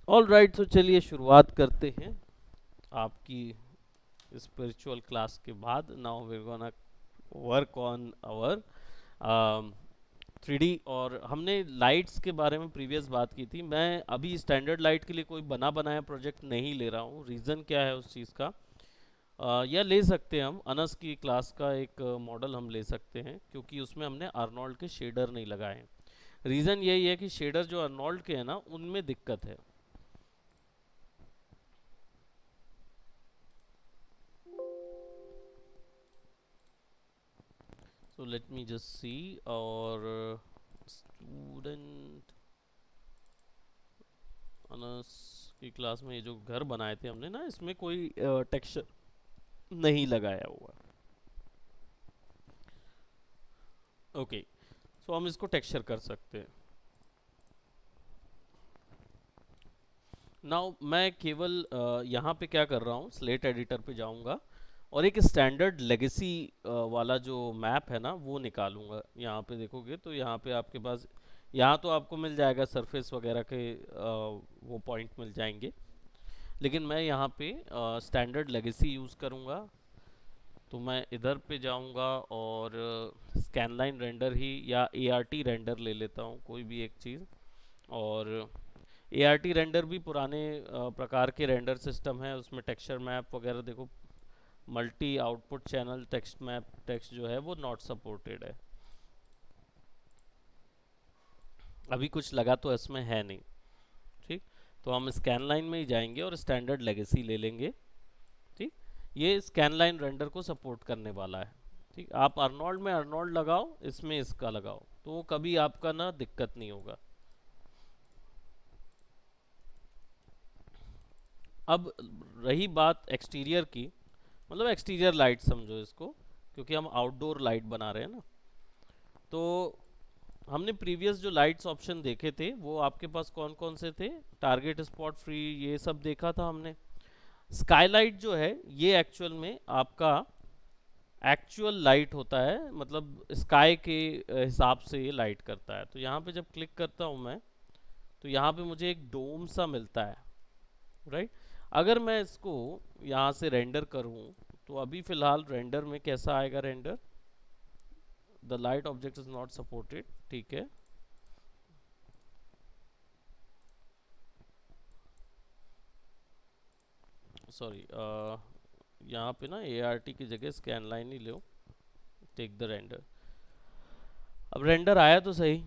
All right, तो चलिए शुरुआत करते हैं आपकी स्पिरिचुअल क्लास के बाद। Now we gonna work on our 3D। और हमने लाइट्स के बारे में प्रीवियस बात की थी। मैं अभी स्टैंडर्ड लाइट के लिए कोई बना बनाया प्रोजेक्ट नहीं ले रहा हूँ। रीज़न क्या है उस चीज़ का, या ले सकते हैं हम अनस की क्लास का एक मॉडल हम ले सकते हैं, क्योंकि उसमें हमने आर्नोल्ड के शेडर नहीं लगाए हैं। रीज़न यही है कि शेडर जो आर्नोल्ड के हैं ना, उनमें दिक्कत है। So let me just see our student Anas की क्लास में ये जो घर बनाए थे हमने ना, इसमें कोई टेक्सचर नहीं लगाया हुआ। ओके, सो हम इसको टेक्सचर कर सकते हैं। नाउ मैं केवल यहाँ पे क्या कर रहा हूँ, स्लेट एडिटर पे जाऊँगा और एक स्टैंडर्ड लेगेसी वाला जो मैप है ना वो निकालूंगा। यहाँ पे देखोगे तो यहाँ पे आपके पास, यहाँ तो आपको मिल जाएगा सरफेस वगैरह के वो पॉइंट मिल जाएंगे, लेकिन मैं यहाँ पे स्टैंडर्ड लेगेसी यूज़ करूँगा। तो मैं इधर पे जाऊँगा और स्कैन लाइन रेंडर ही या ART रेंडर ले लेता हूँ, कोई भी एक चीज़। और ART रेंडर भी पुराने प्रकार के रेंडर सिस्टम है, उसमें टेक्सचर मैप वगैरह देखो, multi output channel text map text जो है वो नॉट सपोर्टेड है। अभी कुछ लगा तो इसमें है नहीं। ठीक, तो हम स्कैन लाइन में ही जाएंगे और स्टैंडर्ड लेगेसी ले लेंगे। ठीक, ये स्कैन लाइन रेंडर को सपोर्ट करने वाला है। ठीक, आप अर्नोल्ड में अर्नोल्ड लगाओ, इसमें इसका लगाओ, तो वो कभी आपका ना दिक्कत नहीं होगा। अब रही बात एक्सटीरियर की, मतलब एक्सटीरियर लाइट समझो इसको, क्योंकि हम आउटडोर लाइट बना रहे हैं ना। तो हमने प्रीवियस जो लाइट्स ऑप्शन देखे थे वो आपके पास कौन कौन से थे, टारगेट स्पॉट फ्री ये सब देखा था हमने। स्काईलाइट जो है ये एक्चुअल में आपका एक्चुअल लाइट होता है, मतलब स्काई के हिसाब से ये लाइट करता है। तो यहाँ पे जब क्लिक करता हूँ मैं, तो यहाँ पे मुझे एक डोम सा मिलता है, राइट। अगर मैं इसको यहाँ से रेंडर करूँ तो अभी फ़िलहाल रेंडर में कैसा आएगा, render the light object is not supported. ठीक है, सॉरी, यहाँ पे ना ART की जगह स्कैन लाइन ही लो, टेक द रेंडर। अब रेंडर आया तो सही,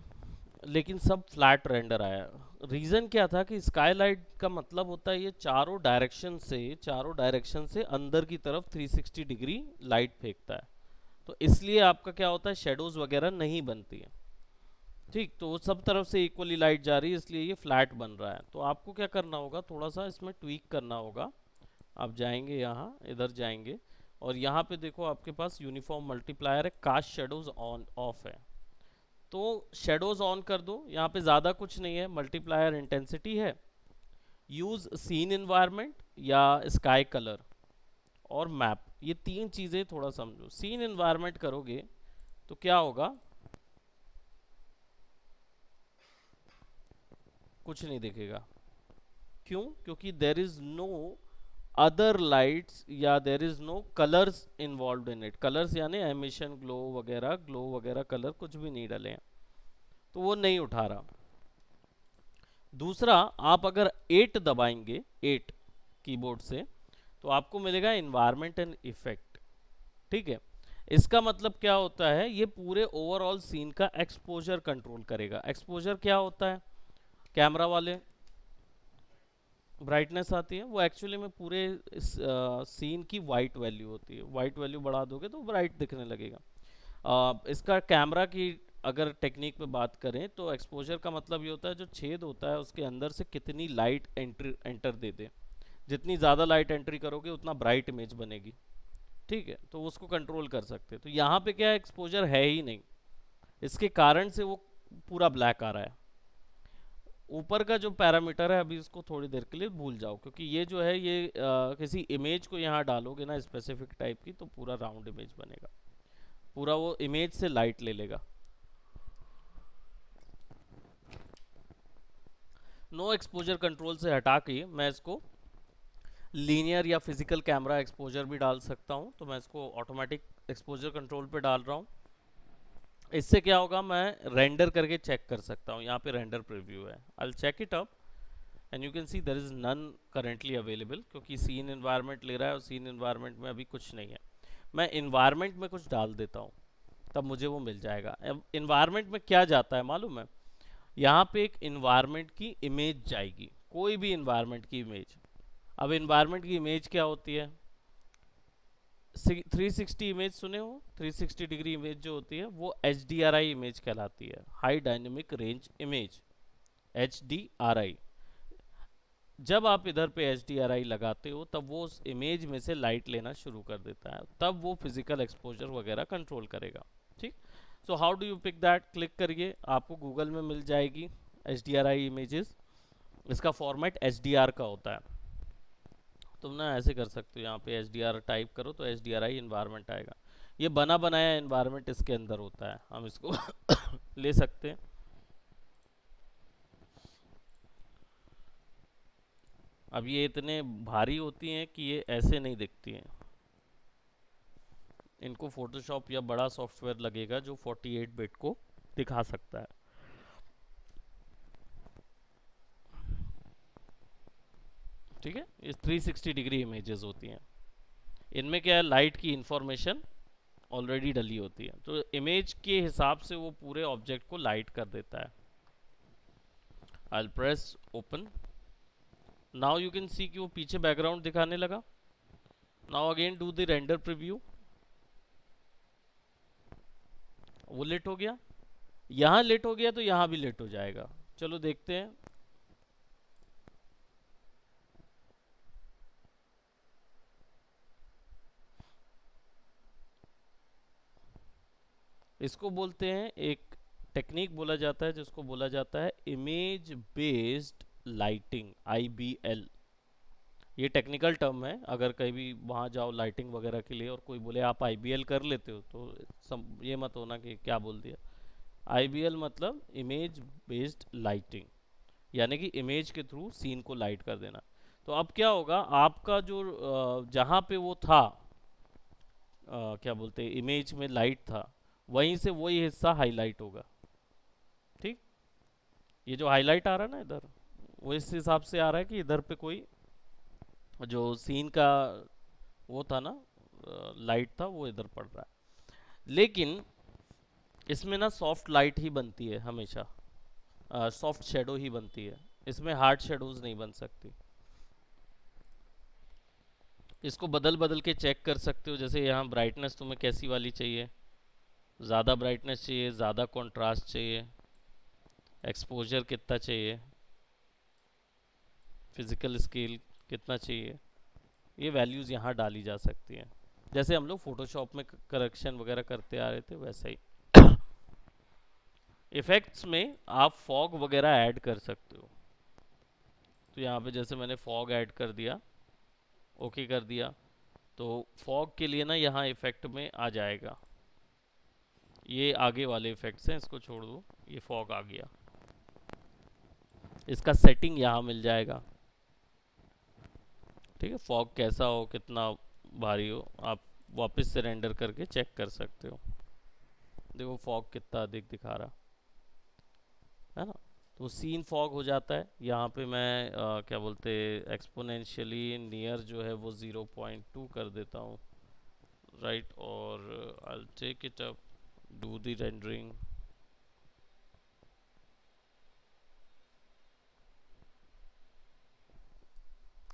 लेकिन सब फ्लैट रेंडर आया। रीज़न क्या था कि स्काईलाइट का मतलब होता है ये चारों डायरेक्शन से अंदर की तरफ 360 डिग्री लाइट फेंकता है। तो इसलिए आपका क्या होता है, शेडोज वगैरह नहीं बनती है। ठीक, तो वो सब तरफ से इक्वली लाइट जा रही है, इसलिए ये फ्लैट बन रहा है। तो आपको क्या करना होगा, थोड़ा सा इसमें ट्वीक करना होगा। आप जाएंगे यहाँ, इधर जाएंगे और यहाँ पे देखो आपके पास यूनिफॉर्म मल्टीप्लायर है, कास्ट शेडोज ऑन ऑफ है। तो शेडोज ऑन कर दो। यहाँ पे ज़्यादा कुछ नहीं है, मल्टीप्लायर इंटेंसिटी है, यूज़ सीन इन्वायरमेंट या स्काई कलर और मैप, ये तीन चीज़ें थोड़ा समझो। सीन इन्वायरमेंट करोगे तो क्या होगा, कुछ नहीं दिखेगा। क्यों? क्योंकि there is no other lights या there is no colours involve in it. Colours यानी एमिशन, ग्लो वगैरह कलर कुछ भी नहीं डले हैं, तो वो नहीं उठा रहा। दूसरा, आप अगर 8 दबाएंगे, 8 कीबोर्ड से, तो आपको मिलेगा इन्वायरमेंट एंड इफेक्ट। ठीक है, इसका मतलब क्या होता है, ये पूरे ओवरऑल सीन का एक्सपोजर कंट्रोल करेगा। एक्सपोजर क्या होता है, कैमरा वाले ब्राइटनेस आती है, वो एक्चुअली में पूरे सीन की वाइट वैल्यू होती है। वाइट वैल्यू बढ़ा दोगे तो ब्राइट दिखने लगेगा। इसका कैमरा की अगर टेक्निक पे बात करें तो एक्सपोजर का मतलब ये होता है जो छेद होता है उसके अंदर से कितनी लाइट एंटर दे दे। जितनी ज़्यादा लाइट एंट्री करोगे उतना ब्राइट इमेज बनेगी। ठीक है, तो उसको कंट्रोल कर सकते हैं। तो यहाँ पे क्या एक्सपोजर है ही नहीं, इसके कारण से वो पूरा ब्लैक आ रहा है। ऊपर का जो पैरामीटर है अभी इसको थोड़ी देर के लिए भूल जाओ, क्योंकि ये जो है ये किसी इमेज को यहाँ डालोगे ना स्पेसिफिक टाइप की, तो पूरा राउंड इमेज बनेगा, पूरा वो इमेज से लाइट ले लेगा। नो एक्सपोजर कंट्रोल से हटा के मैं इसको लीनियर या फिजिकल कैमरा एक्सपोजर भी डाल सकता हूँ, तो मैं इसको ऑटोमेटिक एक्सपोजर कंट्रोल पे डाल रहा हूँ। इससे क्या होगा, मैं रेंडर करके चेक कर सकता हूँ। यहाँ पे रेंडर प्रीव्यू है, I check it up and you can see there is none currently available, क्योंकि सीन एनवायरनमेंट ले रहा है और सीन एनवायरनमेंट में अभी कुछ नहीं है। मैं इन्वायरमेंट में कुछ डाल देता हूँ, तब मुझे वो मिल जाएगा। अब इन्वायरमेंट में क्या जाता है मालूम है, यहाँ पे एक इन्वायरमेंट की इमेज जाएगी, कोई भी इन्वायरमेंट की इमेज। अब इन्वायरमेंट की इमेज क्या होती है, 360 इमेज सुने हो, 360 डिग्री इमेज जो होती है वो HDRI इमेज कहलाती है, high dynamic range image, HDRI। जब आप इधर पे HDRI लगाते हो तब वो उस इमेज में से लाइट लेना शुरू कर देता है, तब वो फिजिकल एक्सपोजर वगैरह कंट्रोल करेगा। ठीक। So how do you pick that, click करिए, आपको गूगल में मिल जाएगी HDRI इमेजेस। इसका फॉर्मेट HDR का होता है। तुम ना ऐसे कर सकते हो, यहाँ पे HDR टाइप करो तो HDRI इन्वायरमेंट आएगा। ये बना बनाया इन्वायरमेंट इसके अंदर होता है, हम इसको ले सकते हैं। अब ये इतने भारी होती हैं कि ये ऐसे नहीं दिखती हैं, इनको फोटोशॉप या बड़ा सॉफ्टवेयर लगेगा जो 48 बिट को दिखा सकता है। ठीक है, ये 360 डिग्री इमेजेस होती हैं। इनमें क्या है, लाइट की इंफॉर्मेशन ऑलरेडी डली होती है, तो इमेज के हिसाब से वो पूरे ऑब्जेक्ट को लाइट कर देता है। आई press open, now you can सी कि वो पीछे बैकग्राउंड दिखाने लगा। Now again do the render preview, वो लेट हो गया, यहाँ लेट हो गया तो यहाँ भी लेट हो जाएगा। चलो देखते हैं। इसको बोलते हैं, एक टेक्निक बोला जाता है जिसको बोला जाता है इमेज बेस्ड लाइटिंग, IBL। ये टेक्निकल टर्म है, अगर कहीं भी वहाँ जाओ लाइटिंग वगैरह के लिए और कोई बोले आप IBL कर लेते हो तो ये मत होना कि क्या बोल दिया। IBL मतलब इमेज बेस्ड लाइटिंग, यानी कि इमेज के थ्रू सीन को लाइट कर देना। तो अब क्या होगा, आपका जो जहाँ पे वो था, क्या बोलते हैं, इमेज में लाइट था, वहीं से वही हिस्सा हाईलाइट होगा। ठीक। ये जो हाईलाइट आ रहा है ना इधर, वो इस हिसाब से आ रहा है कि इधर पे कोई जो सीन का वो था ना, लाइट था, वो इधर पड़ रहा है। लेकिन इसमें ना सॉफ्ट लाइट ही बनती है हमेशा, सॉफ्ट शेडो ही बनती है, इसमें हार्ड शेडोज नहीं बन सकती। इसको बदल बदल के चेक कर सकते हो, जैसे यहाँ ब्राइटनेस तुम्हें कैसी वाली चाहिए, ज़्यादा ब्राइटनेस चाहिए, ज़्यादा कॉन्ट्रास्ट चाहिए, एक्सपोजर कितना चाहिए, फिजिकल स्केल कितना चाहिए, ये वैल्यूज़ यहाँ डाली जा सकती हैं, जैसे हम लोग फोटोशॉप में करेक्शन वगैरह करते आ रहे थे वैसा ही। इफ़ेक्ट्स में आप फॉग वगैरह ऐड कर सकते हो, तो यहाँ पे जैसे मैंने फॉग ऐड कर दिया, ओके कर दिया, तो फॉग के लिए ना यहाँ इफ़ेक्ट में आ जाएगा, ये आगे वाले इफ़ेक्ट्स हैं, इसको छोड़ दो, ये फॉग आ गया, इसका सेटिंग यहाँ मिल जाएगा। ठीक है, फॉग कैसा हो, कितना भारी हो, आप वापस से रेंडर करके चेक कर सकते हो। देखो फॉग कितना अधिक दिखा रहा है ना, तो सीन फॉग हो जाता है। यहाँ पे मैं क्या बोलते, एक्सपोनेंशियली नियर जो है वो 0.2 कर देता हूँ, राइट, और I take it up, do the rendering.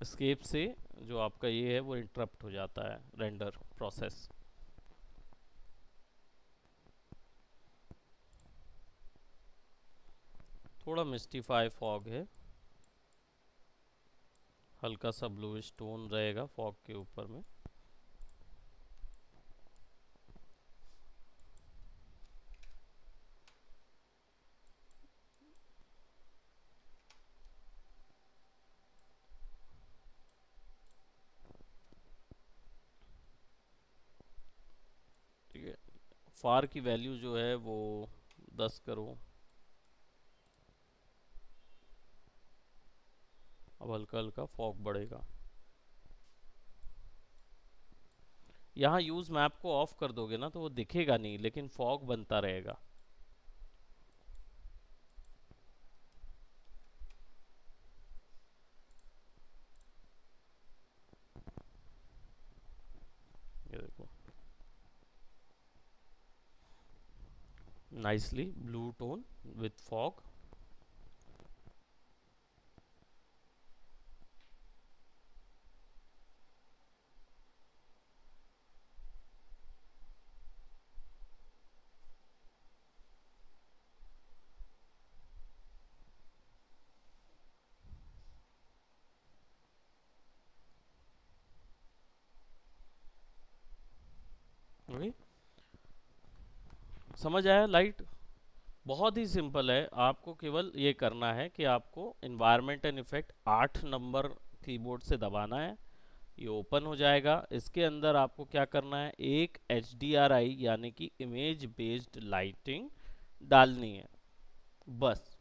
स्केप से जो आपका ये है वो इंटरप्ट हो जाता है रेंडर प्रोसेस। थोड़ा मिस्टीफाई फॉग है, हल्का सा ब्लूइश टोन रहेगा फॉग के ऊपर में। ठीक है, फार की वैल्यू जो है वो 10 करो, अब हल्का हल्का फॉग बढ़ेगा। यहाँ यूज मैप को ऑफ कर दोगे ना तो वो दिखेगा नहीं, लेकिन फॉग बनता रहेगा। ये देखो, nicely blue tone with fog. Okay, समझ आया लाइट? बहुत ही सिंपल है, आपको केवल ये करना है कि आपको environment and effect 8 number keyboard से दबाना है, ये ओपन हो जाएगा। इसके अंदर आपको क्या करना है, एक HDRI यानी कि इमेज बेस्ड लाइटिंग डालनी है, बस।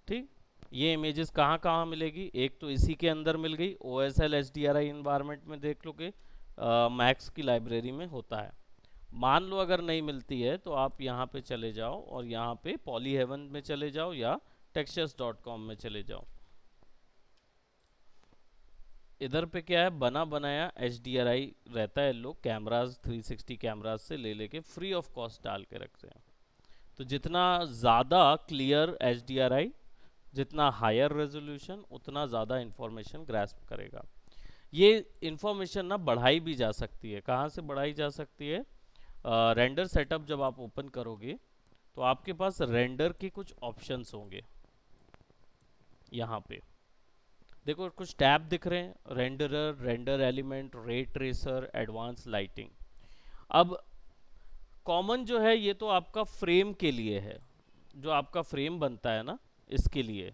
ठीक, ये इमेजेस कहाँ कहाँ मिलेगी, एक तो इसी के अंदर मिल गई, OSL HDRI इन्वायरमेंट में देख लो कि मैक्स की लाइब्रेरी में होता है। मान लो अगर नहीं मिलती है तो आप यहाँ पे चले जाओ और यहाँ पे पॉली हेवन में चले जाओ या textures.com में चले जाओ। इधर पे क्या है, बना बनाया HDRI रहता है, लोग कैमराज 360 कैमराज से ले लेके फ्री ऑफ कॉस्ट डाल के रखते हैं। तो जितना ज़्यादा क्लियर HDRI, जितना हायर रेजोल्यूशन, उतना ज़्यादा इंफॉर्मेशन ग्रास्प करेगा। ये इंफॉर्मेशन ना बढ़ाई भी जा सकती है। कहाँ से बढ़ाई जा सकती है, रेंडर सेटअप जब आप ओपन करोगे तो आपके पास रेंडर के कुछ ऑप्शंस होंगे। यहाँ पे देखो कुछ टैब दिख रहे हैं, रेंडरर, रेंडर एलिमेंट, रे ट्रेसर, एडवांस लाइटिंग। अब कॉमन जो है ये तो आपका फ्रेम के लिए है, जो आपका फ्रेम बनता है ना, इसके लिए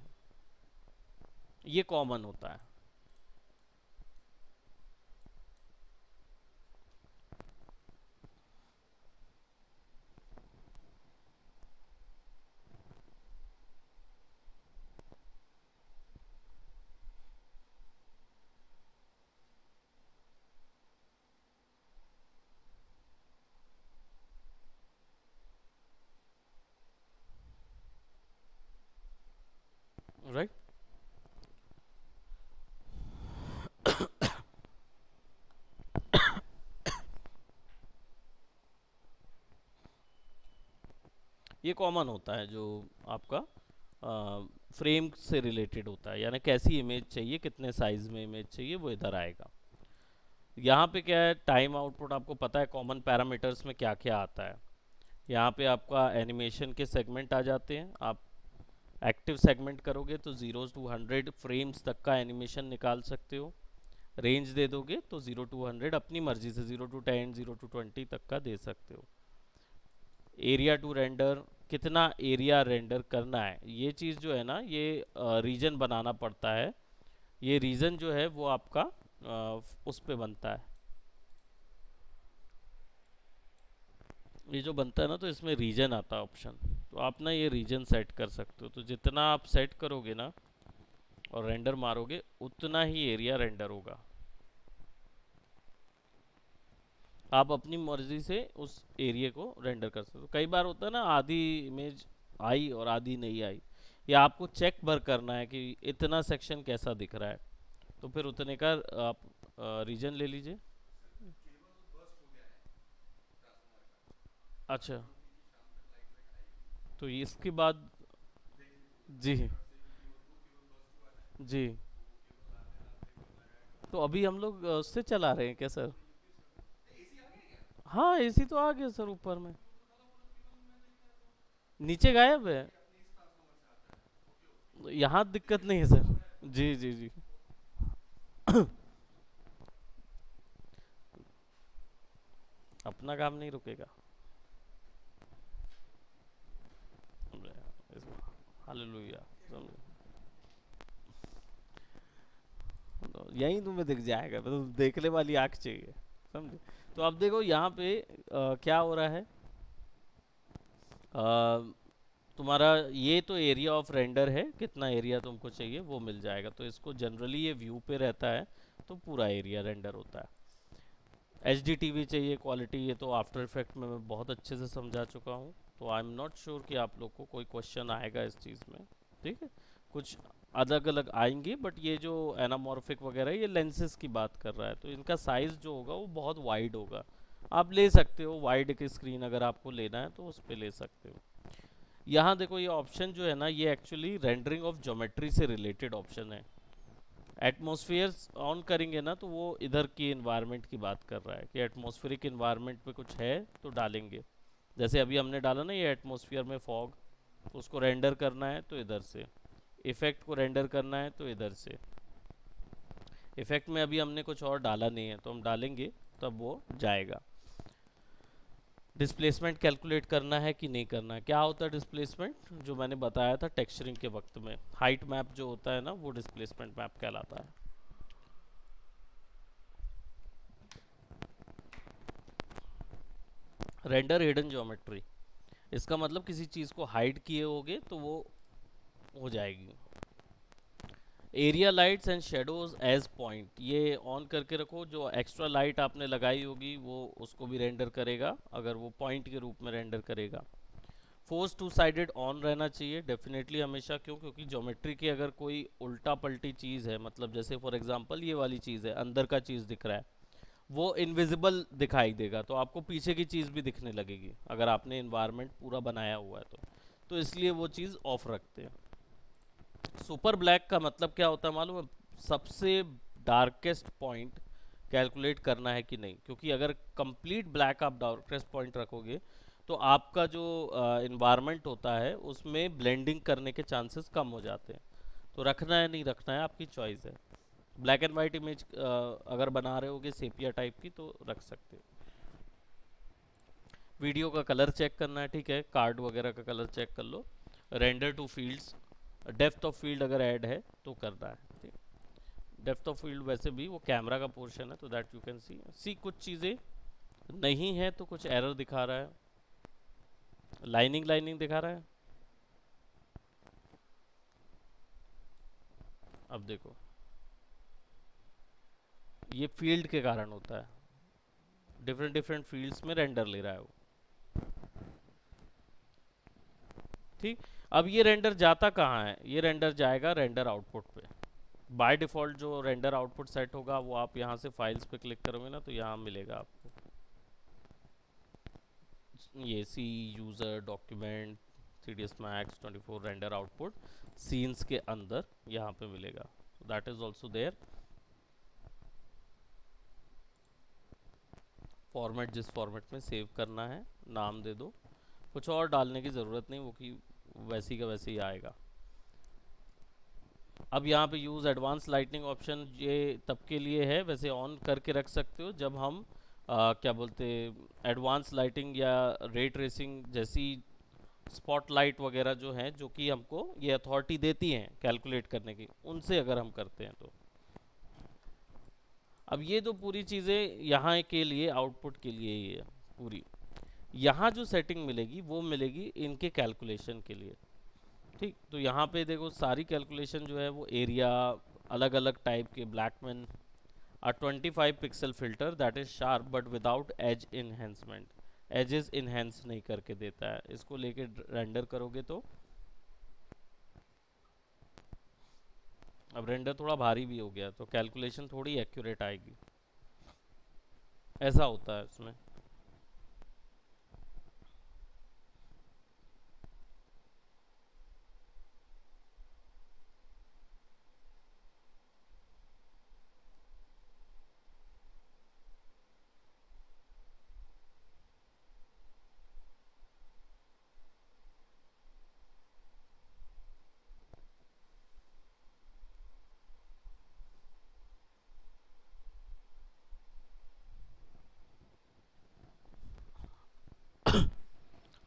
ये कॉमन होता है। राइट, ये कॉमन होता है जो आपका फ्रेम से रिलेटेड होता है, यानी कैसी इमेज चाहिए, कितने साइज में इमेज चाहिए, वो इधर आएगा। यहाँ पे क्या है, टाइम आउटपुट आपको पता है कॉमन पैरामीटर्स में क्या क्या आता है। यहाँ पे आपका एनिमेशन के सेगमेंट आ जाते हैं। आप एक्टिव सेगमेंट करोगे तो 0 to 100 फ्रेम्स तक का एनिमेशन निकाल सकते हो। रेंज दे दोगे तो 0 to 100 अपनी मर्जी से, 0 to 10, 0 to 20 तक का दे सकते हो। एरिया टू रेंडर, कितना एरिया रेंडर करना है, ये चीज़ जो है ना, ये रीजन बनाना पड़ता है। ये रीजन जो है वो आपका उस पे बनता है। ये जो बनता है ना, तो इसमें रीजन आता है ऑप्शन, तो आप ना ये रीजन सेट कर सकते हो। तो जितना आप सेट करोगे ना और रेंडर मारोगे, उतना ही एरिया रेंडर होगा। आप अपनी मर्जी से उस एरिया को रेंडर कर सकते हो। कई बार होता है ना, आधी इमेज आई और आधी नहीं आई, या आपको चेक भर करना है कि इतना सेक्शन कैसा दिख रहा है, तो फिर उतने का आप रीजन ले लीजिए। अच्छा, तो इसके बाद, जी जी, तो अभी हम लोग उससे चला रहे हैं क्या सर? हाँ, एसी तो आ गया सर ऊपर में, नीचे गायब है। यहाँ दिक्कत नहीं है सर। जी जी जी। अपना काम नहीं रुकेगा। हालेलुया। तो यहीं तुम्हें दिख जाएगा, तो देखने वाली आंख चाहिए, समझे? तो अब देखो यहाँ पे क्या हो रहा है, तुम्हारा ये तो एरिया ऑफ रेंडर है, कितना एरिया तुमको चाहिए वो मिल जाएगा। तो इसको जनरली ये व्यू पे रहता है, तो पूरा एरिया रेंडर होता है। एच डी टी वी चाहिए क्वालिटी, ये तो आफ्टर इफेक्ट में मैं बहुत अच्छे से समझा चुका हूँ। तो आई एम नॉट श्योर कि आप लोग को कोई क्वेश्चन आएगा इस चीज़ में। ठीक है, कुछ अलग अलग आएंगे, बट ये जो एनामॉर्फिक वगैरह ये लेंसेज की बात कर रहा है, तो इनका साइज़ जो होगा वो बहुत वाइड होगा। आप ले सकते हो वाइड की स्क्रीन, अगर आपको लेना है तो उस पर ले सकते हो। यहाँ देखो ये ऑप्शन जो है ना, ये एक्चुअली रेंडरिंग ऑफ ज्योमेट्री से रिलेटेड ऑप्शन है। एटमॉस्फेयर्स ऑन करेंगे ना, तो वो इधर की इन्वायरमेंट की बात कर रहा है कि एटमॉस्फेरिक इन्वायरमेंट में कुछ है तो डालेंगे। जैसे अभी हमने डाला ना ये एटमॉस्फेयर में फॉग, उसको रेंडर करना है तो इधर से, इफेक्ट को रेंडर करना है तो इधर से। इफेक्ट में अभी हमने कुछ और डाला नहीं है, तो हम डालेंगे तब वो जाएगा। डिस्प्लेसमेंट कैलकुलेट करना है कि नहीं करना है। क्या होता है डिस्प्लेसमेंट, जो मैंने बताया था टेक्सचरिंग के वक्त में, हाइट मैप जो होता है ना वो डिस्प्लेसमेंट मैप कहलाता है। रेंडर हिडन ज्योमेट्री, इसका मतलब किसी चीज़ को हाइड किए होगे तो वो हो जाएगी। Area lights and shadows as point, ये ऑन करके रखो। जो एक्स्ट्रा लाइट आपने लगाई होगी वो उसको भी रेंडर करेगा, अगर वो पॉइंट के रूप में रेंडर करेगा। फोर्स टू साइडेड ऑन रहना चाहिए डेफिनेटली हमेशा। क्यों? क्योंकि ज्योमेट्री की अगर कोई उल्टा पलटी चीज़ है, मतलब जैसे फॉर एग्जांपल ये वाली चीज़ है, अंदर का चीज़ दिख रहा है, वो इनविजिबल दिखाई देगा, तो आपको पीछे की चीज़ भी दिखने लगेगी अगर आपने इन्वायरमेंट पूरा बनाया हुआ है तो इसलिए वो चीज़ ऑफ रखते हैं। सुपर ब्लैक का मतलब क्या होता है मालूम है? सबसे डार्केस्ट पॉइंट कैलकुलेट करना है कि नहीं, क्योंकि अगर कंप्लीट ब्लैक आप डार्केस्ट पॉइंट रखोगे तो आपका जो इन्वायरमेंट होता है उसमें ब्लेंडिंग करने के चांसेस कम हो जाते हैं। तो रखना है नहीं रखना है आपकी चॉइस है। ब्लैक एंड वाइट इमेज अगर बना रहे होगे सेपिया टाइप की तो रख सकते हो। वीडियो का कलर चेक करना है, ठीक है, कार्ड वगैरह का कलर चेक कर लो। Render to fields, depth of field अगर ऐड है तो करना है, ठीक। डेप्थ ऑफ फील्ड वैसे भी वो कैमरा का पोर्शन है, तो दैट यू कैन सी कुछ चीज़ें नहीं है तो कुछ एरर दिखा रहा है। लाइनिंग लाइनिंग दिखा रहा है। अब देखो ये फील्ड के कारण होता है, डिफरेंट डिफरेंट फील्ड्स में रेंडर ले रहा है वो। ठीक, अब ये रेंडर जाता कहाँ है? ये रेंडर जाएगा रेंडर आउटपुट पे। बाय डिफ़ॉल्ट जो रेंडर आउटपुट सेट होगा वो आप यहाँ से फाइल्स पे क्लिक करोगे ना तो यहाँ मिलेगा आपको, ये C user document 3ds Max 24 render output scenes के अंदर यहाँ पे मिलेगा। That is also there. Format जिस फॉर्मेट में सेव करना है नाम दे दो, कुछ और डालने की ज़रूरत नहीं, वो कि वैसी का वैसे ही आएगा। अब यहाँ पे यूज़ एडवांस लाइटनिंग ऑप्शन ये तब के लिए है, वैसे ऑन करके रख सकते हो जब हम क्या बोलते एडवांस लाइटिंग या रे ट्रेसिंग जैसी स्पॉटलाइट वगैरह जो हैं, जो कि हमको ये अथॉरिटी देती हैं कैलकुलेट करने की, उनसे अगर हम करते हैं तो। अब ये तो पूरी चीज़ें यहाँ के लिए आउटपुट के लिए ही है पूरी। यहाँ जो सेटिंग मिलेगी वो मिलेगी इनके कैलकुलेशन के लिए। ठीक, तो यहाँ पे देखो सारी कैलकुलेशन जो है वो एरिया, अलग अलग टाइप के Blackman, a 25 pixel filter that is sharp but without edge enhancement, edges enhance नहीं करके देता है। इसको लेके रेंडर करोगे तो अब रेंडर थोड़ा भारी भी हो गया तो कैलकुलेशन थोड़ी एक्यूरेट आएगी, ऐसा होता है इसमें।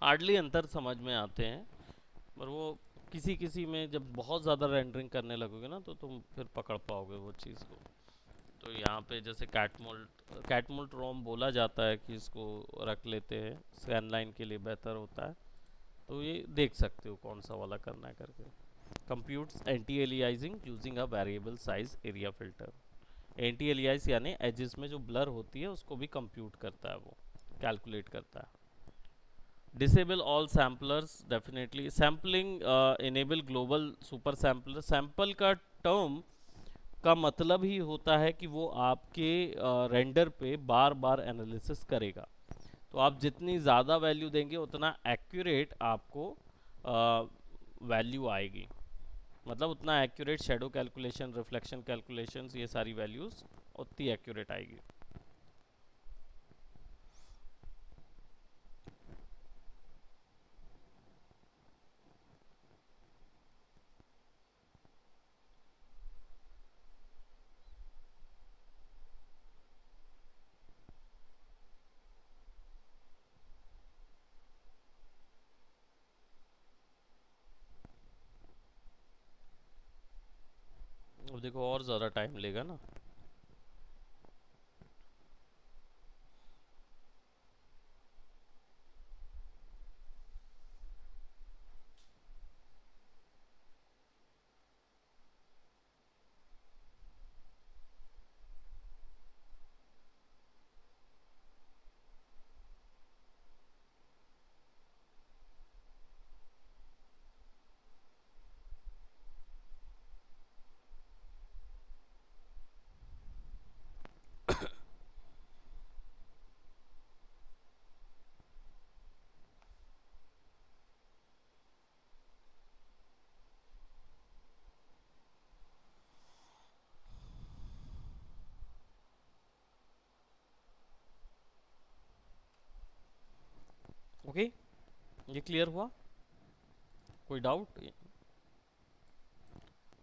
हार्डली अंतर समझ में आते हैं, पर वो किसी किसी में जब बहुत ज़्यादा रेंडरिंग करने लगोगे ना तो तुम फिर पकड़ पाओगे वो चीज़ को। तो यहाँ पे जैसे कैटमोल्ट रोम बोला जाता है कि इसको रख लेते हैं, स्कैन लाइन के लिए बेहतर होता है। तो ये देख सकते हो कौन सा वाला करना है करके। Computes anti aliasing using a variable size area filter. Anti alias यानी एजेस में जो ब्लर होती है उसको भी कंप्यूट करता है, वो कैलकुलेट करता है। Disable all samplers, definitely sampling enable global super sampler. Sample का टर्म का मतलब ही होता है कि वो आपके रेंडर पे बार बार एनालिसिस करेगा। तो आप जितनी ज़्यादा वैल्यू देंगे उतना एक्यूरेट आपको वैल्यू आएगी। मतलब उतना accurate shadow calculation, reflection calculations, ये सारी वैल्यूज़ उतनी एक्यूरेट आएगी। अब देखो और ज़्यादा टाइम लेगा ना। ओके, ये क्लियर हुआ? कोई डाउट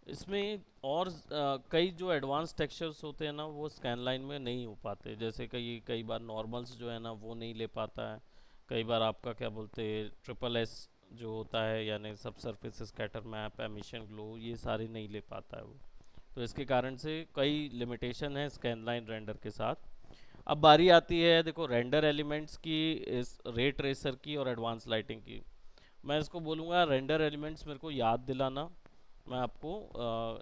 इसमें? और कई जो एडवांस टेक्सचर्स होते हैं ना वो स्कैन लाइन में नहीं हो पाते। जैसे कई कई बार नॉर्मल्स जो है ना वो नहीं ले पाता है। कई बार आपका क्या बोलते हैं ट्रिपल एस जो होता है, यानी सब surface scatter map, emission glow, ये सारे नहीं ले पाता है वो। तो इसके कारण से कई लिमिटेशन है स्कैन लाइन रेंडर के साथ। अब बारी आती है देखो रेंडर एलिमेंट्स की, इस रे ट्रेसर की और एडवांस लाइटिंग की। मैं इसको बोलूँगा रेंडर एलिमेंट्स मेरे को याद दिलाना। मैं आपको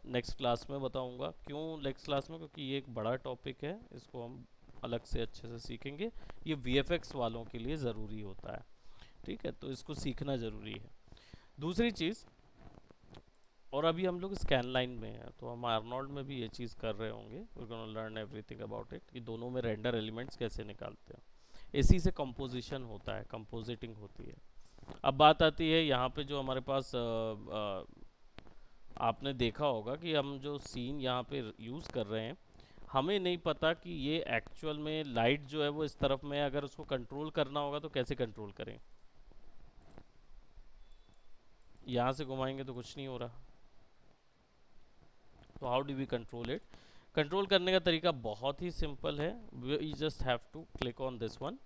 नेक्स्ट क्लास में बताऊंगा। क्यों नेक्स्ट क्लास में? क्योंकि ये एक बड़ा टॉपिक है, इसको हम अलग से अच्छे से सीखेंगे। ये वीएफएक्स वालों के लिए ज़रूरी होता है, ठीक है? तो इसको सीखना ज़रूरी है। दूसरी चीज़, और अभी हम लोग स्कैन लाइन में हैं तो हम आर्नोल्ड में भी ये चीज़ कर रहे होंगे। We gonna learn everything about it कि दोनों में रेंडर एलिमेंट्स कैसे निकालते हैं। इसी से कंपोजिशन होता है, कंपोजिटिंग होती है। अब बात आती है यहाँ पे जो हमारे पास आपने देखा होगा कि हम जो सीन यहाँ पे यूज़ कर रहे हैं, हमें नहीं पता कि ये एक्चुअल में लाइट जो है वो इस तरफ में है। अगर उसको कंट्रोल करना होगा तो कैसे कंट्रोल करें? यहाँ से घुमाएंगे तो कुछ नहीं हो रहा। तो how do we control it? Control करने का तरीका बहुत ही सिंपल है। We just have to click on this one,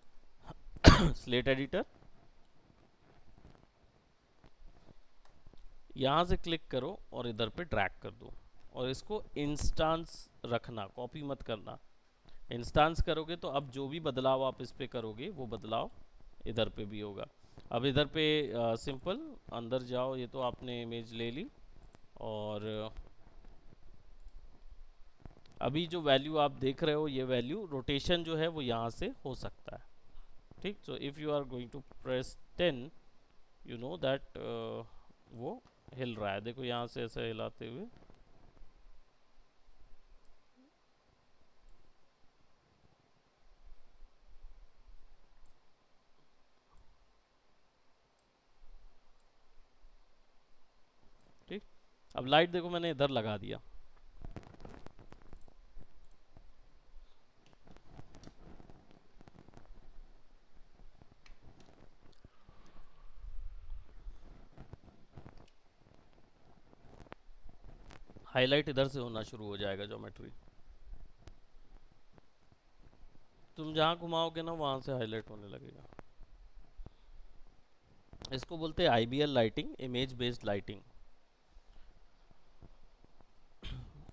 slate editor. यहाँ से क्लिक करो और इधर पे ड्रैग कर दो, और इसको इंस्टांस रखना, कॉपी मत करना। इंस्टांस करोगे तो अब जो भी बदलाव आप इस पे करोगे वो बदलाव इधर पे भी होगा। अब इधर पे सिंपल अंदर जाओ, ये तो आपने इमेज ले ली, और अभी जो वैल्यू आप देख रहे हो ये वैल्यू रोटेशन जो है वो यहाँ से हो सकता है, ठीक? So if you are going to press 10, you know that वो हिल रहा है। देखो यहाँ से ऐसे हिलाते हुए, ठीक? अब लाइट देखो मैंने इधर लगा दिया, हाईलाइट इधर से होना शुरू हो जाएगा ज्योमेट्री। तुम जहाँ घुमाओगे ना वहाँ से हाईलाइट होने लगेगा। इसको बोलते हैं IBL lighting, image based lighting.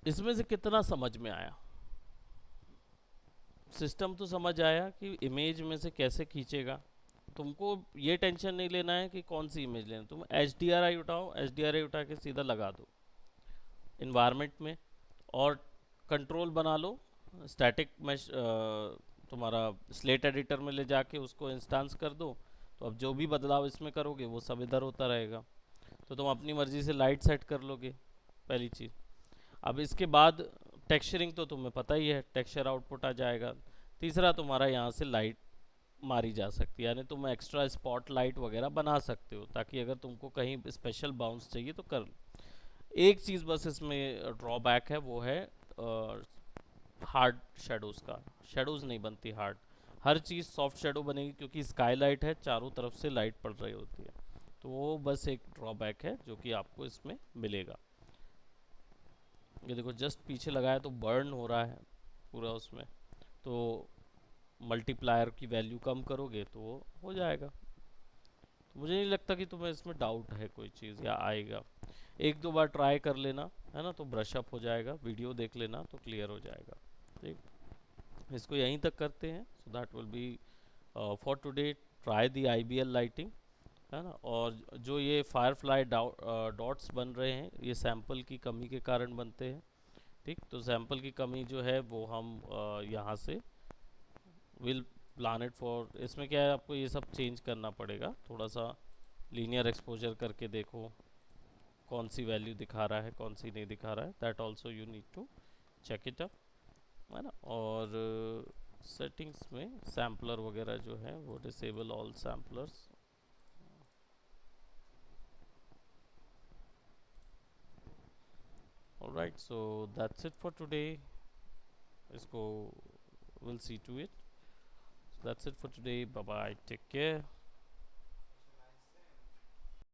इसमें से कितना समझ में आया? सिस्टम तो समझ आया कि इमेज में से कैसे खींचेगा, तुमको ये टेंशन नहीं लेना है कि कौन सी इमेज लेना, तुम एच डी आर आई उठाओ, एच डी आर आई उठा के सीधा लगा दो इन्वायरमेंट में, और कंट्रोल बना लो स्टैटिक मैश, तुम्हारा स्लेट एडिटर में ले जाके उसको इंस्टांस कर दो। तो अब जो भी बदलाव इसमें करोगे वो सब इधर होता रहेगा। तो तुम अपनी मर्जी से लाइट सेट कर लोगे, पहली चीज़। अब इसके बाद टेक्सचरिंग तो तुम्हें पता ही है, टेक्सचर आउटपुट आ जाएगा। तीसरा तुम्हारा यहाँ से लाइट मारी जा सकती है, यानी तुम एक्स्ट्रा स्पॉट लाइट वगैरह बना सकते हो, ताकि अगर तुमको कहीं स्पेशल बाउंस चाहिए तो कर लो। एक चीज़ बस इसमें ड्रॉबैक है, वो है हार्ड शेडोज़ का। शेडोज़ नहीं बनती हार्ड, हर चीज़ सॉफ्ट शेडो बनेगी, क्योंकि स्काई लाइट है, चारों तरफ से लाइट पड़ रही होती है। तो वो बस एक ड्रॉबैक है जो कि आपको इसमें मिलेगा। ये देखो जस्ट पीछे लगाया तो बर्न हो रहा है पूरा उसमें, तो मल्टीप्लायर की वैल्यू कम करोगे तो वो हो जाएगा। तो मुझे नहीं लगता कि तुम्हें इसमें डाउट है कोई चीज़ या आएगा। एक दो बार ट्राई कर लेना, है ना, तो ब्रश अप हो जाएगा, वीडियो देख लेना तो क्लियर हो जाएगा। ठीक, इसको यहीं तक करते हैं। So that will be for today. Try the IBL lighting, है ना। और जो ये फायरफ्लाई डॉट्स बन रहे हैं, ये सैंपल की कमी के कारण बनते हैं। ठीक, तो सैंपल की कमी जो है वो हम यहाँ से विल प्लान इट फॉर, इसमें क्या है आपको ये सब चेंज करना पड़ेगा थोड़ा सा। लीनियर एक्सपोजर करके देखो कौन सी वैल्यू दिखा रहा है, कौन सी नहीं दिखा रहा है, that also you need to check it up, है ना। और सेटिंग्स में सैम्पलर वगैरह जो है वो disable all samplers. Alright, so that's it for today. इसको will see to it. That's it for today, bye bye, take care.